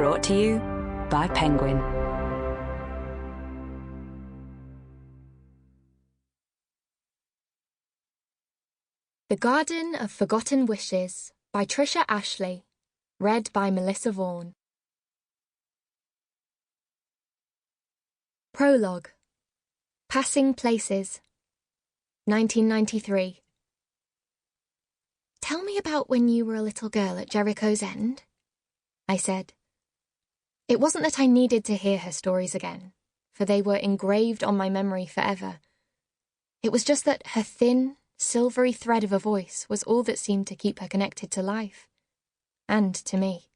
Brought to you by Penguin. The Garden of Forgotten Wishes by Trisha Ashley. Read by Melissa Vaughan. Prologue. Passing Places. 1993. "Tell me about when you were a little girl at Jericho's End," I said. It wasn't that I needed to hear her stories again, for they were engraved on my memory forever. It was just that her thin, silvery thread of a voice was all that seemed to keep her connected to life. And to me.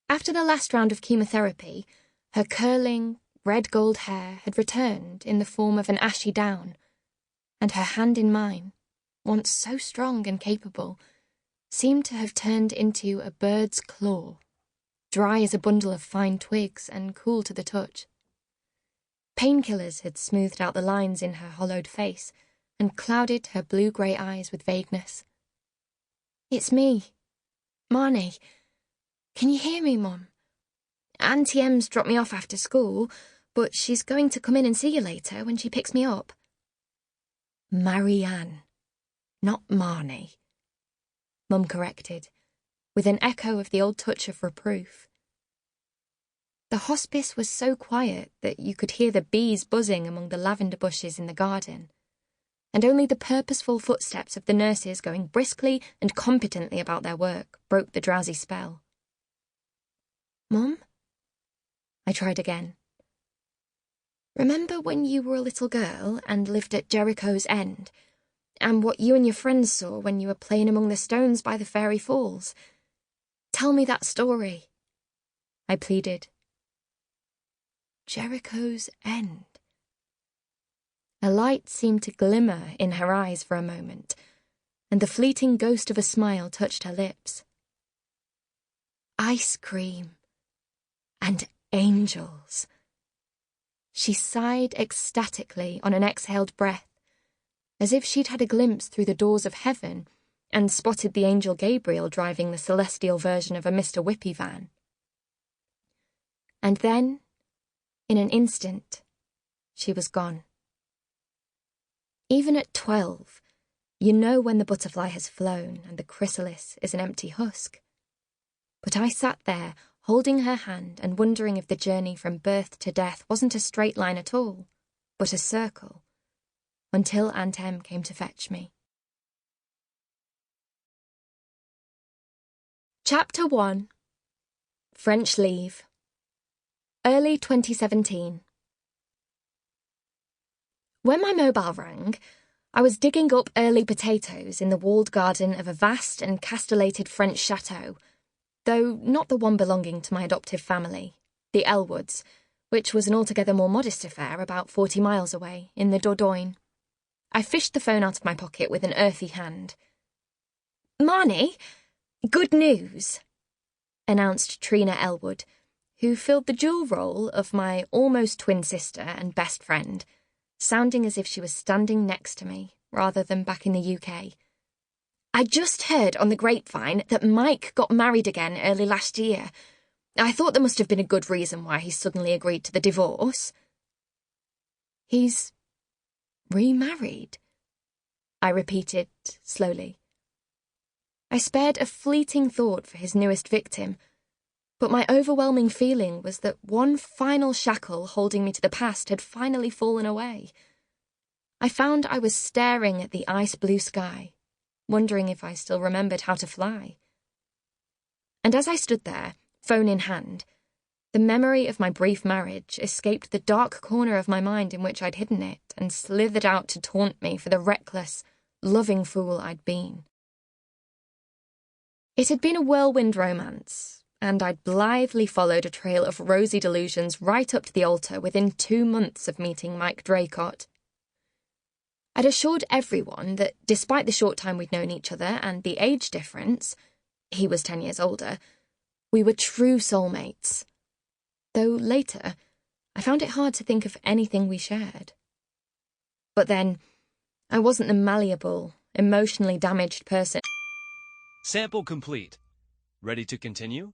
After the last round of chemotherapy, her curling, red-gold hair had returned in the form of an ashy down, and her hand in mine, once so strong and capable, seemed to have turned into a bird's claw, dry as a bundle of fine twigs and cool to the touch. Painkillers had smoothed out the lines in her hollowed face and clouded her blue-grey eyes with vagueness. "It's me, Marnie. Can you hear me, Mum? Auntie Em's dropped me off after school, but she's going to come in and see you later when she picks me up." "Marianne, not Marnie," Mum corrected, with an echo of the old touch of reproof. The hospice was so quiet that you could hear the bees buzzing among the lavender bushes in the garden, and only the purposeful footsteps of the nurses going briskly and competently about their work broke the drowsy spell. "Mum?" I tried again. "Remember when you were a little girl and lived at Jericho's End, and what you and your friends saw when you were playing among the stones by the fairy falls? Tell me that story," I pleaded. Jericho's End. A light seemed to glimmer in her eyes for a moment, and the fleeting ghost of a smile touched her lips. "Ice cream. And angels." She sighed ecstatically on an exhaled breath, as if she'd had a glimpse through the doors of heaven and spotted the angel Gabriel driving the celestial version of a Mr. Whippy van. And then, in an instant, she was gone. Even at 12, you know when the butterfly has flown and the chrysalis is an empty husk. But I sat there, holding her hand and wondering if the journey from birth to death wasn't a straight line at all, but a circle, until Aunt Em came to fetch me. Chapter 1. French Leave. Early 2017. When my mobile rang, I was digging up early potatoes in the walled garden of a vast and castellated French chateau, though not the one belonging to my adoptive family, the Elwoods, which was an altogether more modest affair about 40 miles away, in the Dordogne. I fished the phone out of my pocket with an earthy hand. "Marnie, good news," announced Trina Elwood, who filled the dual role of my almost twin sister and best friend, sounding as if she was standing next to me, rather than back in the UK. "I just heard on the grapevine that Mike got married again early last year. I thought there must have been a good reason why he suddenly agreed to the divorce." "He's remarried?" I repeated, slowly. I spared a fleeting thought for his newest victim, but my overwhelming feeling was that one final shackle holding me to the past had finally fallen away. I found I was staring at the ice-blue sky, wondering if I still remembered how to fly. And as I stood there, phone in hand, the memory of my brief marriage escaped the dark corner of my mind in which I'd hidden it and slithered out to taunt me for the reckless, loving fool I'd been. It had been a whirlwind romance, and I'd blithely followed a trail of rosy delusions right up to the altar within 2 months of meeting Mike Draycott. I'd assured everyone that despite the short time we'd known each other and the age difference, he was 10 years older, we were true soulmates. Though later, I found it hard to think of anything we shared. But then, I wasn't the malleable, emotionally damaged person. Sample complete. Ready to continue?